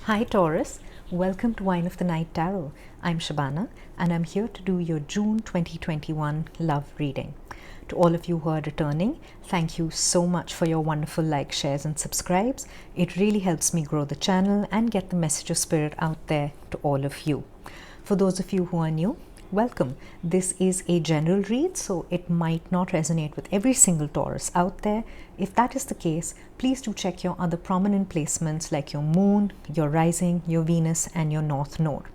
Hi Taurus, welcome to Wine of the Night Tarot. I'm Shabana and I'm here to do your June 2021 love reading. To all of you who are returning, thank you so much for your wonderful likes, shares and subscribes. It really helps me grow the channel and get the message of spirit out there to all of you. For those of you who are new, welcome. This is a general read, so it might not resonate with every single Taurus out there. If that is the case, please do check your other prominent placements like your moon, your rising, your Venus and your north node.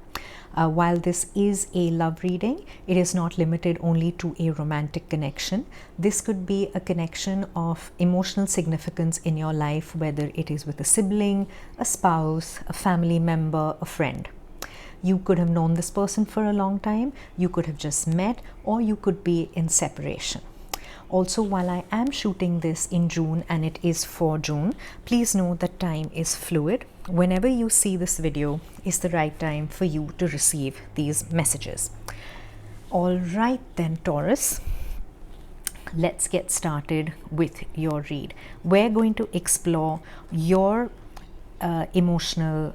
While this is a love reading, it is not limited only to a romantic connection. This could be a connection of emotional significance in your life, whether it is with a sibling, a spouse, a family member, a friend. You could have known this person for a long time, you could have just met, or you could be in separation. Also, while I am shooting this in June and it is for June, please know that time is fluid. Whenever you see this video is the right time for you to receive these messages. All right then, Taurus, let's get started with your read. We're going to explore your emotional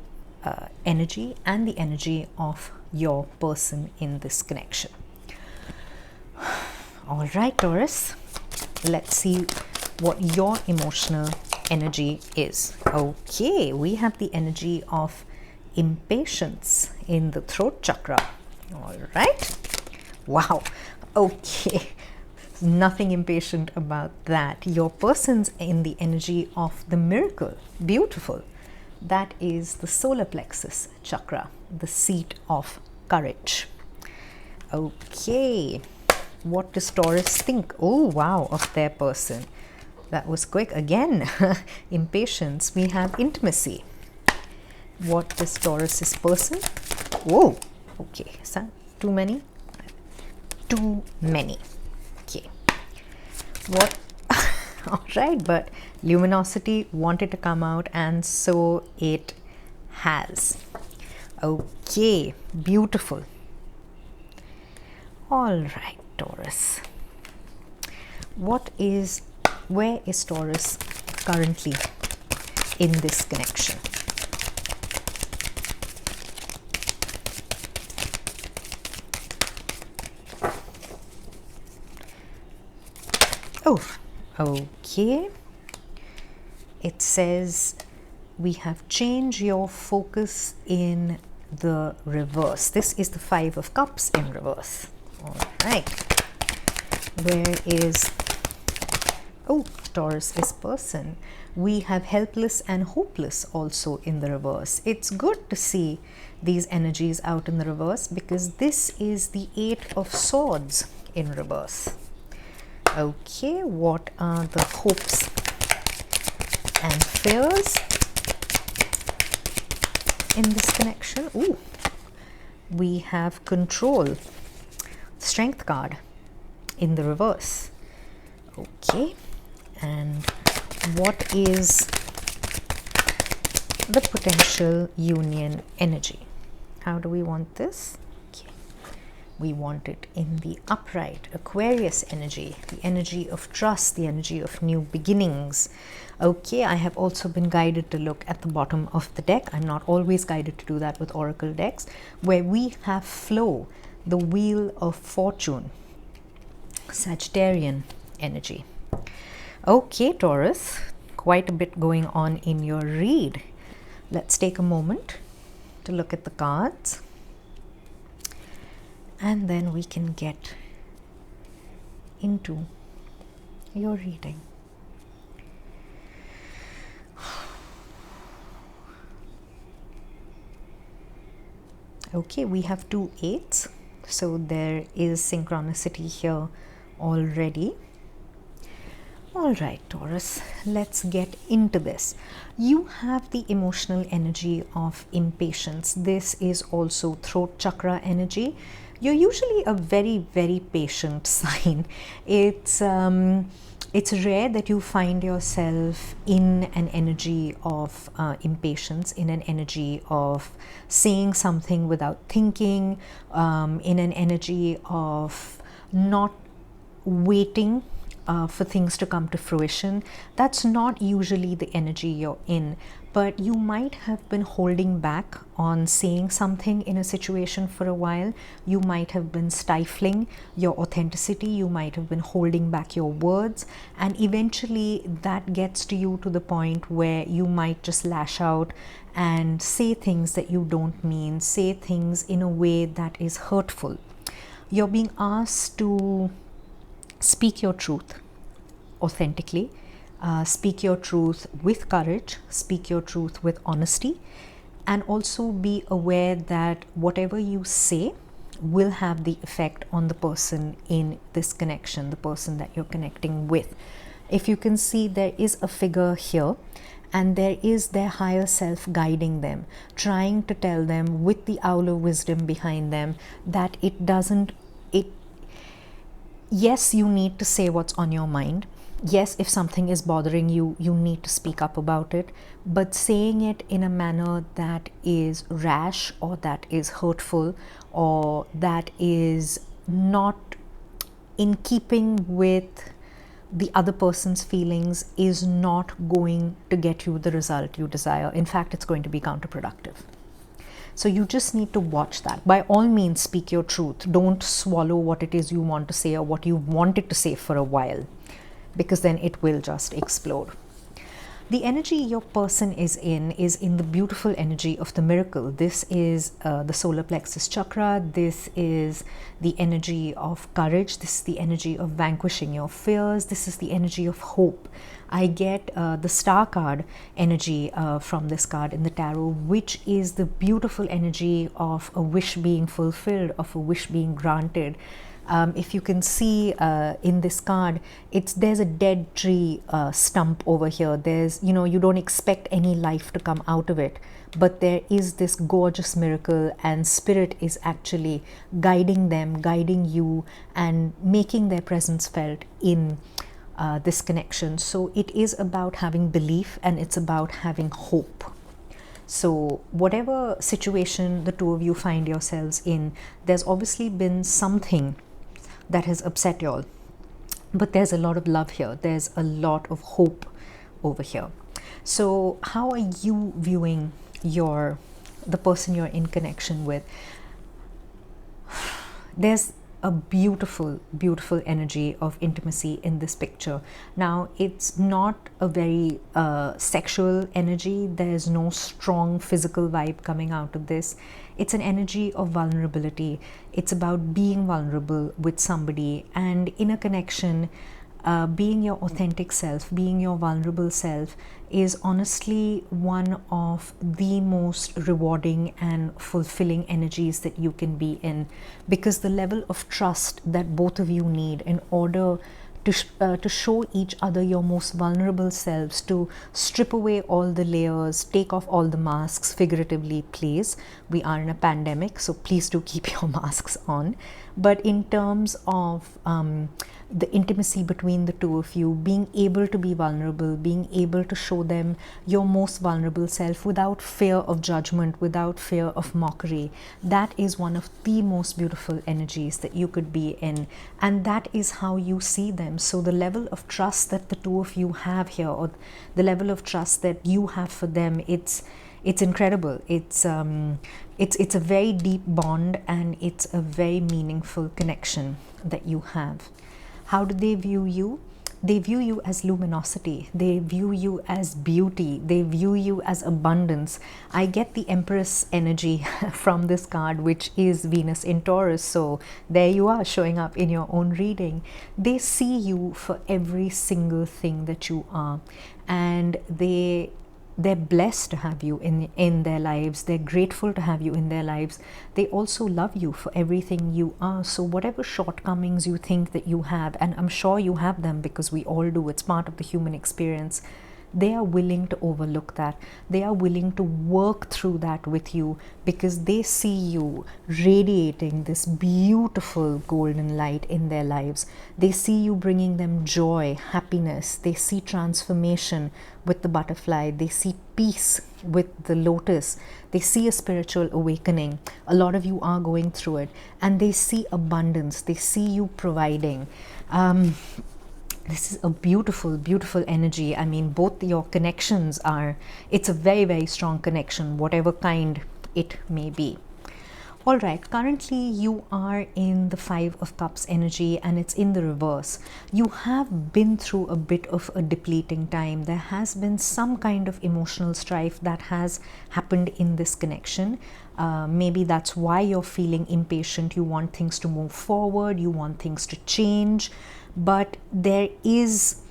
energy and the energy of your person in this connection. All right, Taurus, let's see what your emotional energy is. Okay, we have the energy of impatience in the throat chakra. All right, wow, okay, nothing impatient about that. Your person's in the energy of the miracle. Beautiful. That is the solar plexus chakra, the seat of courage. Okay, what does Taurus think? Oh wow, of their person. That was quick. Again, impatience. We have intimacy. What does Taurus's person? Whoa, okay, is that too many? Too many. Okay, what? All right, but luminosity wanted to come out and so it has. Okay, beautiful. All right, Taurus. Where is Taurus currently in this connection? Oh, okay. It says we have changed your focus in the reverse. This is the Five of Cups in reverse. All right. Where is, oh, Taurus is person. We have helpless and hopeless also in the reverse. It's good to see these energies out in the reverse because this is the Eight of Swords in reverse. Okay, what are the hopes and fears in this connection? Ooh, we have control, strength card in the reverse. Okay, and what is the potential union energy? How do we want this? Okay, we want it in the upright Aquarius energy, the energy of trust, the energy of new beginnings. Okay, I have also been guided to look at the bottom of the deck. I'm not always guided to do that with oracle decks, where we have flow, the wheel of fortune, Sagittarian energy. Okay, Taurus, quite a bit going on in your read. Let's take a moment to look at the cards and then we can get into your reading. Okay, we have two eights, so there is synchronicity here already. All right, Taurus, let's get into this. You have the emotional energy of impatience. This is also throat chakra energy. You're usually a very, very patient sign. It's rare that you find yourself in an energy of impatience, in an energy of saying something without thinking, in an energy of not waiting for things to come to fruition. That's not usually the energy you're in. but you might have been holding back on saying something in a situation for a while. You might have been stifling your authenticity, you might have been holding back your words, and eventually that gets to you to the point where you might just lash out and say things that you don't mean, say things in a way that is hurtful. You're being asked to speak your truth authentically, speak your truth with courage, speak your truth with honesty, and also be aware that whatever you say will have the effect on the person in this connection, the person that you're connecting with. If you can see, there is a figure here, and there is their higher self guiding them, trying to tell them with the owl of wisdom behind them that yes, you need to say what's on your mind. Yes, if something is bothering you, you need to speak up about it, but saying it in a manner that is rash or that is hurtful or that is not in keeping with the other person's feelings is not going to get you the result you desire. In fact, it's going to be counterproductive. So you just need to watch that. By all means, speak your truth. Don't swallow what it is you want to say or what you wanted to say for a while, because then it will just explode. The energy your person is in the beautiful energy of the miracle. This is the solar plexus chakra. This is the energy of courage. This is the energy of vanquishing your fears. This is the energy of hope. I get the star card energy from this card in the tarot, which is the beautiful energy of a wish being fulfilled, of a wish being granted. If you can see in this card, there's a dead tree stump over here. There's, you don't expect any life to come out of it, but there is this gorgeous miracle, and spirit is actually guiding them, guiding you, and making their presence felt in this connection. So it is about having belief, and it's about having hope. So whatever situation the two of you find yourselves in, there's obviously been something that has upset you all, but there's a lot of love here. There's a lot of hope over here. So how are you viewing the person you're in connection with? There's a beautiful, beautiful energy of intimacy in this picture. Now, it's not a very sexual energy. There's no strong physical vibe coming out of this. It's an energy of vulnerability. It's about being vulnerable with somebody, and in a connection, being your authentic self, being your vulnerable self is honestly one of the most rewarding and fulfilling energies that you can be in, because the level of trust that both of you need in order to show each other your most vulnerable selves, to strip away all the layers, take off all the masks, figuratively, please. We are in a pandemic, so please do keep your masks on. But in terms of the intimacy between the two of you, being able to be vulnerable, being able to show them your most vulnerable self without fear of judgment, without fear of mockery, that is one of the most beautiful energies that you could be in, and that is how you see them. So the level of trust that the two of you have here, or the level of trust that you have for them, it's incredible. It's a very deep bond, and it's a very meaningful connection that you have. How do they view you? They view you as luminosity. They view you as beauty. They view you as abundance. I get the Empress energy from this card, which is Venus in Taurus. So there you are, showing up in your own reading. They see you for every single thing that you are, and they're blessed to have you in their lives. They're grateful to have you in their lives. They also love you for everything you are. So whatever shortcomings you think that you have, and I'm sure you have them because we all do, it's part of the human experience, they are willing to overlook that. They are willing to work through that with you, because they see you radiating this beautiful golden light in their lives. They see you bringing them joy, happiness. They see transformation with the butterfly. They see peace with the lotus. They see a spiritual awakening. A lot of you are going through it, and they see abundance. They see you providing. This is a beautiful, beautiful energy. I mean, both your connections are, it's a very, very strong connection, whatever kind it may be. All right, currently you are in the Five of Cups energy and it's in the reverse. You have been through a bit of a depleting time. There has been some kind of emotional strife that has happened in this connection. Maybe that's why you're feeling impatient. You want things to move forward, you want things to change, but there is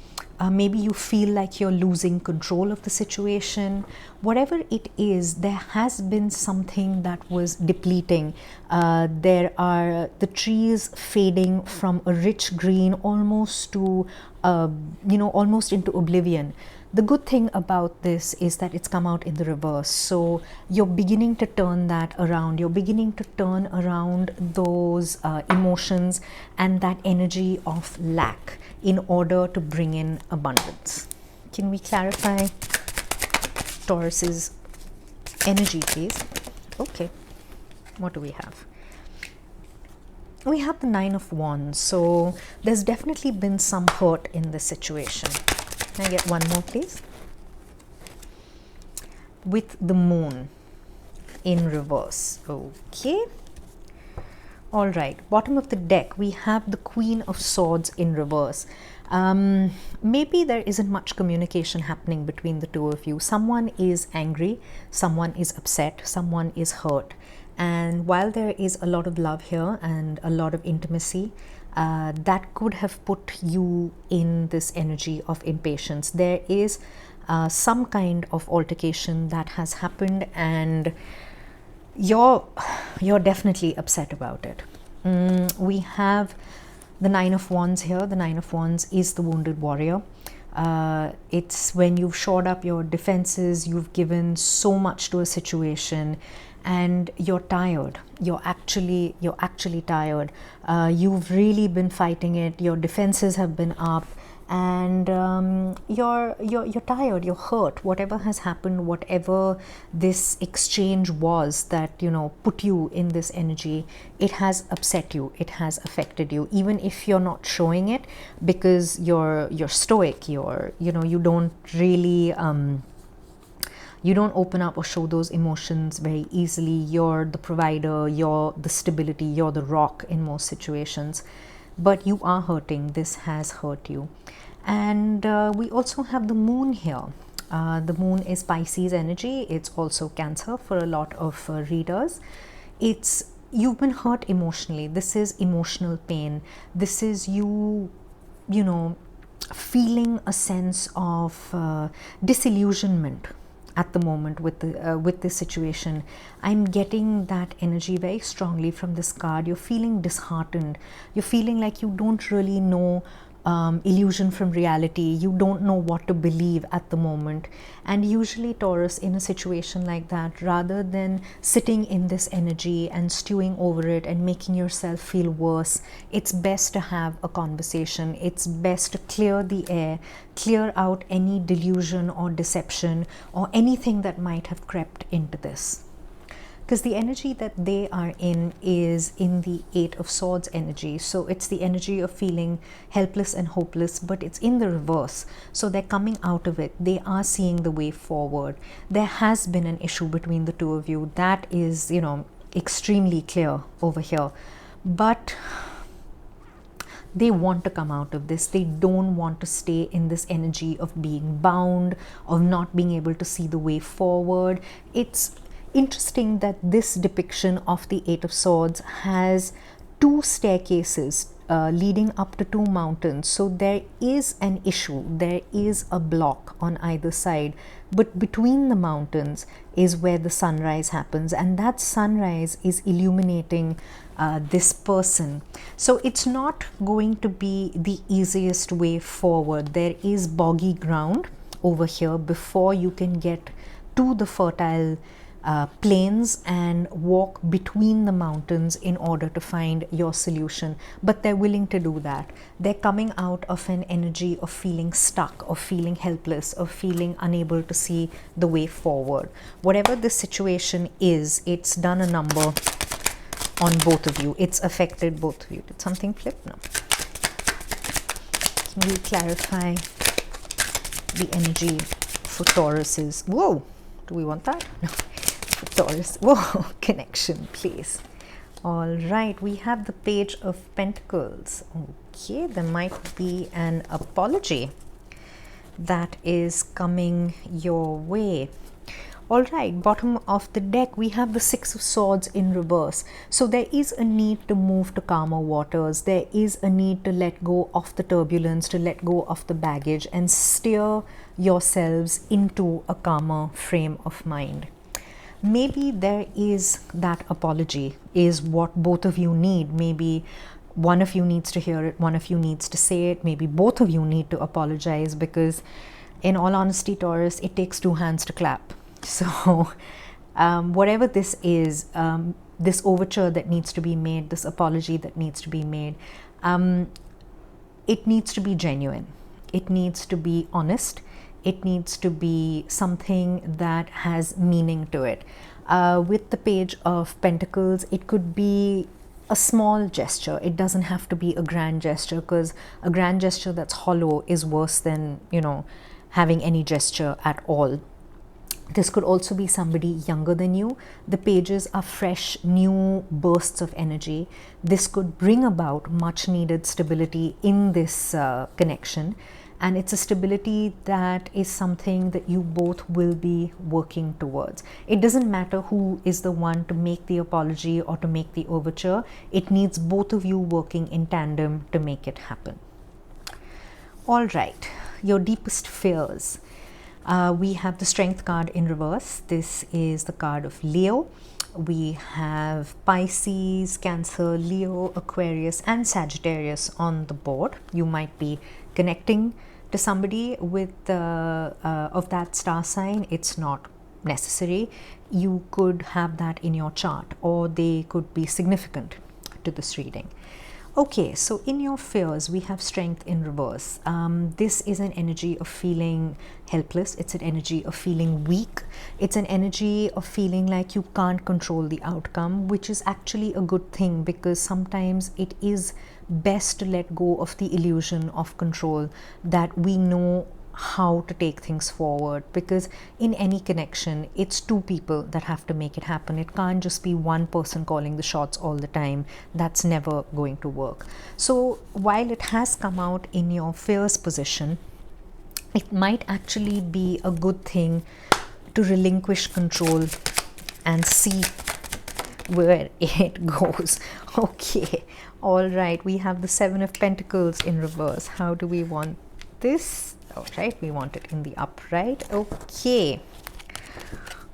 maybe you feel like you're losing control of the situation. Whatever it is, there has been something that was depleting. There are the trees fading from a rich green almost to, almost into oblivion. The good thing about this is that it's come out in the reverse. So you're beginning to turn that around. You're beginning to turn around those emotions and that energy of lack in order to bring in abundance. Can we clarify Taurus's energy, please? Okay. What do we have? We have the Nine of Wands. So there's definitely been some hurt in this situation. Can I get one more, please? With the Moon in reverse. Okay. All right. Bottom of the deck, we have the Queen of Swords in reverse. Maybe there isn't much communication happening between the two of you. Someone is angry, someone is upset, someone is hurt. And while there is a lot of love here and a lot of intimacy, that could have put you in this energy of impatience. There is some kind of altercation that has happened and you're definitely upset about it. We have the Nine of Wands here. The Nine of Wands is the wounded warrior. It's when you've shored up your defenses, you've given so much to a situation and you're tired. You're actually tired. You've really been fighting it. Your defenses have been up and you're tired, you're hurt. Whatever has happened, whatever this exchange was that put you in this energy, it has upset you, it has affected you, even if you're not showing it because you're stoic, you don't really you don't open up or show those emotions very easily. You're the provider, you're the stability, you're the rock in most situations, but you are hurting. This has hurt you. And we also have the Moon here. The Moon is Pisces energy. It's also Cancer for a lot of readers. You've been hurt emotionally. This is emotional pain. This is you feeling a sense of disillusionment at the moment with this situation. I'm getting that energy very strongly from this card. You're feeling disheartened. You're feeling like you don't really know illusion from reality. You don't know what to believe at the moment. And usually Taurus, in a situation like that, rather than sitting in this energy and stewing over it and making yourself feel worse, it's best to have a conversation. It's best to clear the air, clear out any delusion or deception or anything that might have crept into this. Because the energy that they are in is in the Eight of Swords energy. So it's the energy of feeling helpless and hopeless, but it's in the reverse. So they're coming out of it. They are seeing the way forward. There has been an issue between the two of you. That is, extremely clear over here. But they want to come out of this. They don't want to stay in this energy of being bound, of not being able to see the way forward. It's interesting that this depiction of the Eight of Swords has two staircases leading up to two mountains. So there is an issue, there is a block on either side, but between the mountains is where the sunrise happens, and that sunrise is illuminating this person. So it's not going to be the easiest way forward. There is boggy ground over here before you can get to the fertile plains and walk between the mountains in order to find your solution. But they're willing to do that. They're coming out of an energy of feeling stuck, of feeling helpless, of feeling unable to see the way forward. Whatever the situation is, it's done a number on both of you. It's affected both of you. Did something flip? No. we clarify the energy for Taurus's, whoa, do we want that? No, for Taurus, whoa, connection, please. All right, we have the Page of Pentacles. Okay, there might be an apology that is coming your way. All right, bottom of the deck, we have the Six of Swords in reverse. So there is a need to move to calmer waters. There is a need to let go of the turbulence, to let go of the baggage and steer yourselves into a calmer frame of mind. Maybe there is that apology is what both of you need. Maybe one of you needs to hear it, one of you needs to say it, maybe both of you need to apologize, because in all honesty, Taurus, it takes two hands to clap. So whatever this is, this overture that needs to be made, this apology that needs to be made, it needs to be genuine. It needs to be honest. It needs to be something that has meaning to it. With the Page of Pentacles, it could be a small gesture. It doesn't have to be a grand gesture, because a grand gesture that's hollow is worse than, having any gesture at all. This could also be somebody younger than you. The pages are fresh, new bursts of energy. This could bring about much needed stability in this connection. And it's a stability that is something that you both will be working towards. It doesn't matter who is the one to make the apology or to make the overture. It needs both of you working in tandem to make it happen. All right, your deepest fears. We have the Strength card in reverse. This is the card of Leo. We have Pisces, Cancer, Leo, Aquarius and Sagittarius on the board. You might be connecting to somebody with of that star sign. It's not necessary. You could have that in your chart, or they could be significant to this reading. Okay, so in your fears, we have Strength in reverse. This is an energy of feeling helpless. It's an energy of feeling weak. It's an energy of feeling like you can't control the outcome, which is actually a good thing, because sometimes it is best to let go of the illusion of control, that we know how to take things forward, because in any connection, it's two people that have to make it happen. It can't just be one person calling the shots all the time. That's never going to work. So while it has come out in your fears position, it might actually be a good thing to relinquish control and see where it goes. Okay, all right, we have the Seven of Pentacles in reverse. How do we want this? All right, we want it in the upright. Okay,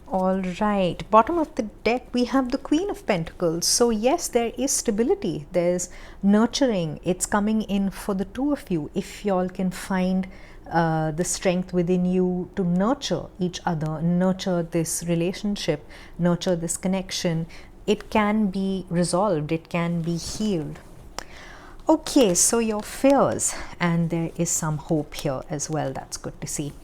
all right, bottom of the deck, we have the Queen of Pentacles. So yes, there is stability, there's nurturing. It's coming in for the two of you. If y'all can find the strength within you to nurture each other, nurture this relationship, nurture this connection, it can be resolved, it can be healed. Okay, so your fears, and there is some hope here as well. That's good to see.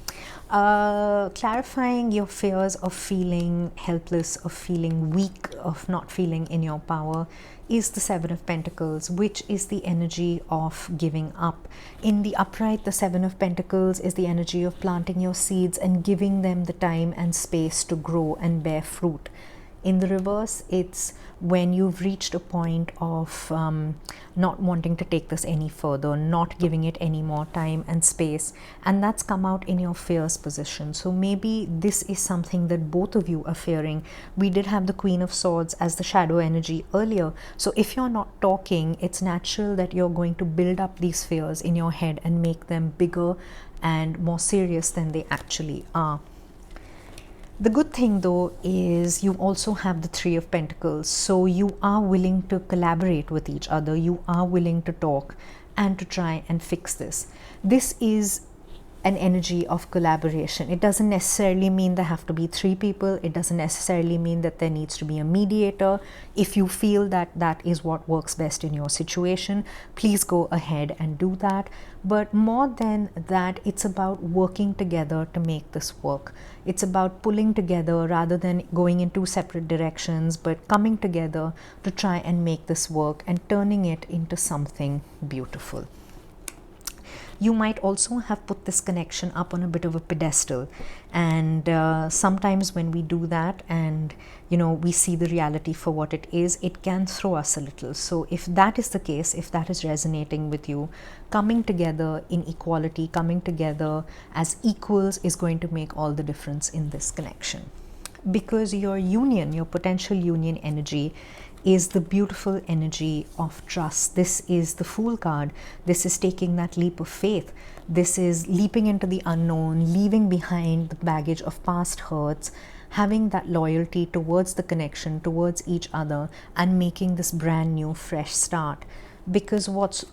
Clarifying your fears of feeling helpless, of feeling weak, of not feeling in your power, is the Seven of Pentacles, which is the energy of giving up. In the upright, the Seven of Pentacles is the energy of planting your seeds and giving them the time and space to grow and bear fruit. In the reverse, it's when you've reached a point of not wanting to take this any further, not giving it any more time and space, and that's come out in your fears position. So maybe this is something that both of you are fearing. We did have the Queen of Swords as the shadow energy earlier. So if you're not talking, it's natural that you're going to build up these fears in your head and make them bigger and more serious than they actually are. The good thing though is you also have the Three of Pentacles, so you are willing to collaborate with each other, you are willing to talk and to try and fix this. This is an energy of collaboration. It doesn't necessarily mean there have to be three people. It doesn't necessarily mean that there needs to be a mediator. If you feel that that is what works best in your situation, please go ahead and do that. But more than that, it's about working together to make this work. It's about pulling together rather than going in two separate directions, but coming together to try and make this work and turning it into something beautiful. You might also have put this connection up on a bit of a pedestal, and sometimes when we do that and we see the reality for what it is, it can throw us a little. So if that is the case, if that is resonating with you, coming together in equality, coming together as equals is going to make all the difference in this connection. Because your union, your potential union energy, is the beautiful energy of trust. This is the Fool card. This is taking that leap of faith. This is leaping into the unknown, leaving behind the baggage of past hurts, having that loyalty towards the connection, towards each other, and making this brand new, fresh start. Because what's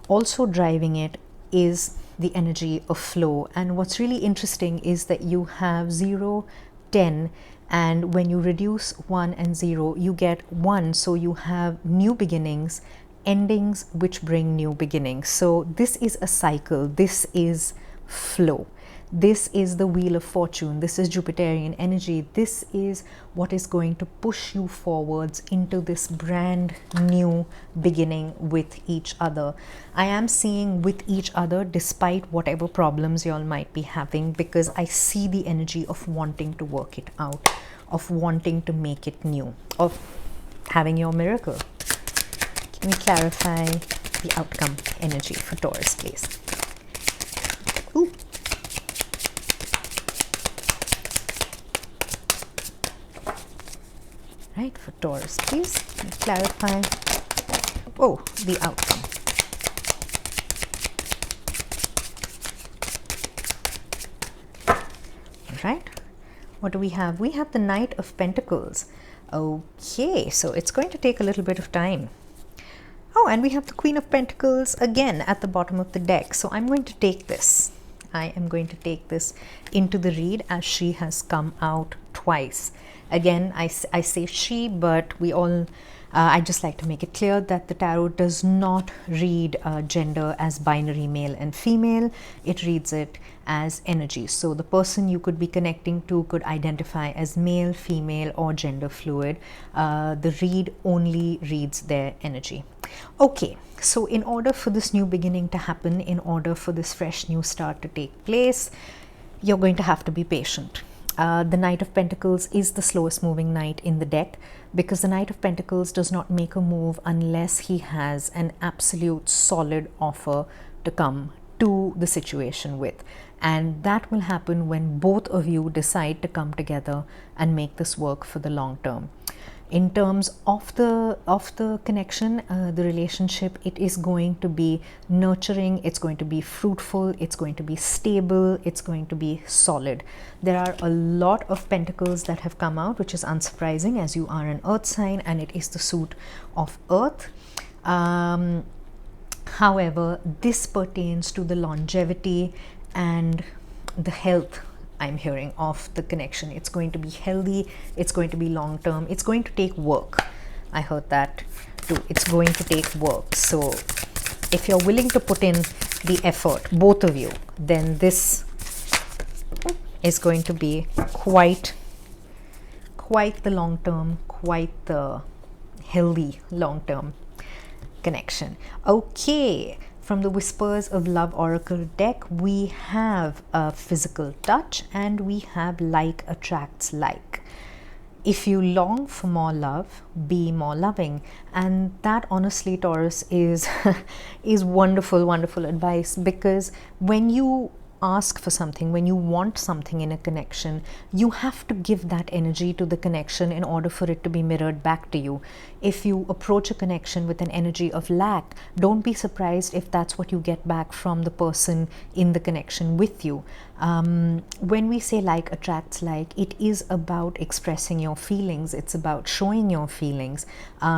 also driving it is the energy of flow. And what's really interesting is that you have 0, 10, and when you reduce 1 and 0, you get 1. So you have new beginnings, endings which bring new beginnings. So this is a cycle. This is flow. This is the wheel of fortune. This is Jupiterian energy. This is what is going to push you forwards into this brand new beginning with each other. I am seeing with each other despite whatever problems you all might be having, because I see the energy of wanting to work it out, of wanting to make it new, of having your miracle. Can we clarify the outcome energy for Taurus, please? Ooh. Right, for Taurus, please clarify. Oh, the outcome. All right, what do we have? We have the Knight of Pentacles. Okay, so it's going to take a little bit of time. Oh, and we have the Queen of Pentacles again at the bottom of the deck. So I'm going to take this. I am going to take this into the read as she has come out twice. Again, I say she, but we all, I just like to make it clear that the tarot does not read gender as binary male and female. It reads it as energy. So the person you could be connecting to could identify as male, female, or gender fluid. The read only reads their energy. Okay, so in order for this new beginning to happen, in order for this fresh new start to take place, you're going to have to be patient. The Knight of Pentacles is the slowest moving knight in the deck, because the Knight of Pentacles does not make a move unless he has an absolute solid offer to come to the situation with. And that will happen when both of you decide to come together and make this work for the long term. In terms of the connection, the relationship, it is going to be nurturing, it's going to be fruitful, it's going to be stable, it's going to be solid. There are a lot of pentacles that have come out, which is unsurprising as you are an earth sign and it is the suit of earth. However, this pertains to the longevity and the health, I'm hearing, of the connection. It's going to be healthy, it's going to be long term, it's going to take work. I heard that too. It's going to take work. So if you're willing to put in the effort, both of you, then this is going to be quite the long term, quite the healthy long term connection. Okay, from the Whispers of Love Oracle deck, we have a physical touch and we have like attracts like. If you long for more love, be more loving. And that honestly, Taurus, is wonderful, wonderful advice, because when you ask for something, when you want something in a connection, you have to give that energy to the connection in order for it to be mirrored back to you. If you approach a connection with an energy of lack, don't be surprised if that's what you get back from the person in the connection with you. When we say like attracts like, it is about expressing your feelings, it's about showing your feelings,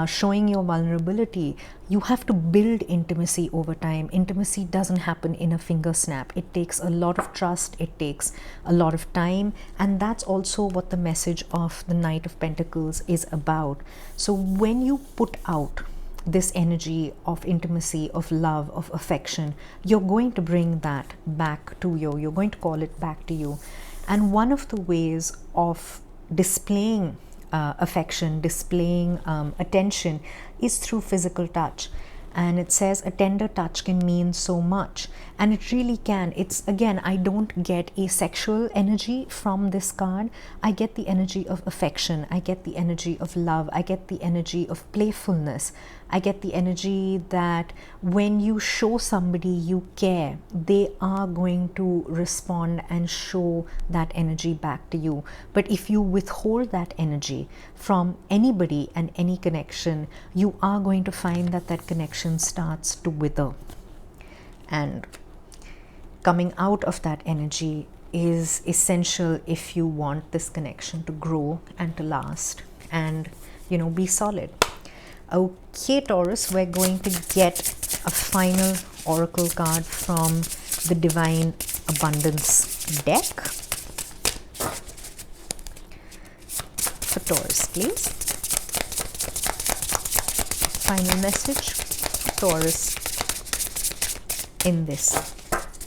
showing your vulnerability. You have to build intimacy over time. Intimacy doesn't happen in a finger snap. It takes a lot of trust, it takes a lot of time, and that's also what the message of the Knight of Pentacles is about. So when you put out this energy of intimacy, of love, of affection, you're going to bring that back to you. You're going to call it back to you. And one of the ways of displaying affection, displaying attention is through physical touch. and it says a tender touch can mean so much, and it really can. It's, again, I don't get a sexual energy from this card. I get the energy of affection, I get the energy of love, I get the energy of playfulness, I get the energy that when you show somebody you care, they are going to respond and show that energy back to you. But if you withhold that energy from anybody and any connection, you are going to find that that connection starts to wither. And coming out of that energy is essential if you want this connection to grow and to last and, you know, be solid. Okay, Taurus, we're going to get a final oracle card from the Divine Abundance deck. For Taurus, please. Final message for Taurus in this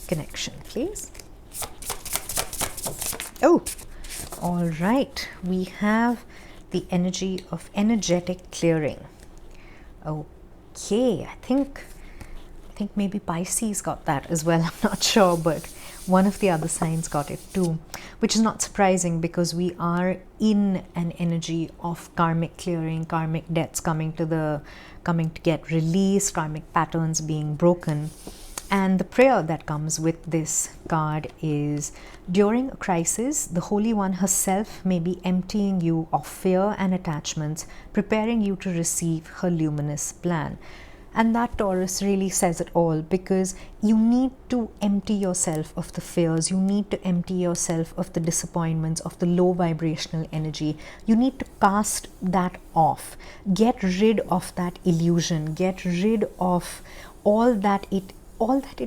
connection, please. Oh, all right. We have the energy of energetic clearing. Okay, I think maybe Pisces got that as well. I'm not sure, but one of the other signs got it too, which is not surprising because we are in an energy of karmic clearing, karmic debts coming to get released, karmic patterns being broken. And the prayer that comes with this card is, during a crisis, the Holy One herself may be emptying you of fear and attachments, preparing you to receive her luminous plan. And that, Taurus, really says it all, because you need to empty yourself of the fears, you need to empty yourself of the disappointments, of the low vibrational energy. You need to cast that off, get rid of that illusion, get rid of all that it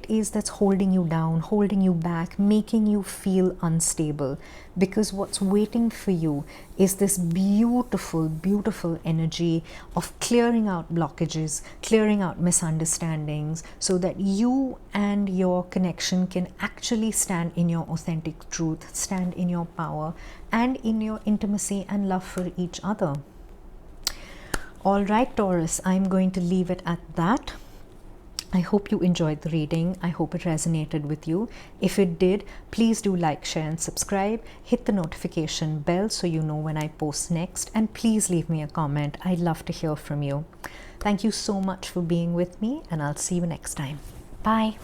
is that's holding you down, holding you back, making you feel unstable. Because what's waiting for you is this beautiful, beautiful energy of clearing out blockages, clearing out misunderstandings, so that you and your connection can actually stand in your authentic truth, stand in your power, and in your intimacy and love for each other. All right, Taurus, I'm going to leave it at that. I hope you enjoyed the reading. I hope it resonated with you. If it did, please do like, share, and subscribe. Hit the notification bell so you know when I post next. And please leave me a comment. I'd love to hear from you. Thank you so much for being with me, and I'll see you next time. Bye.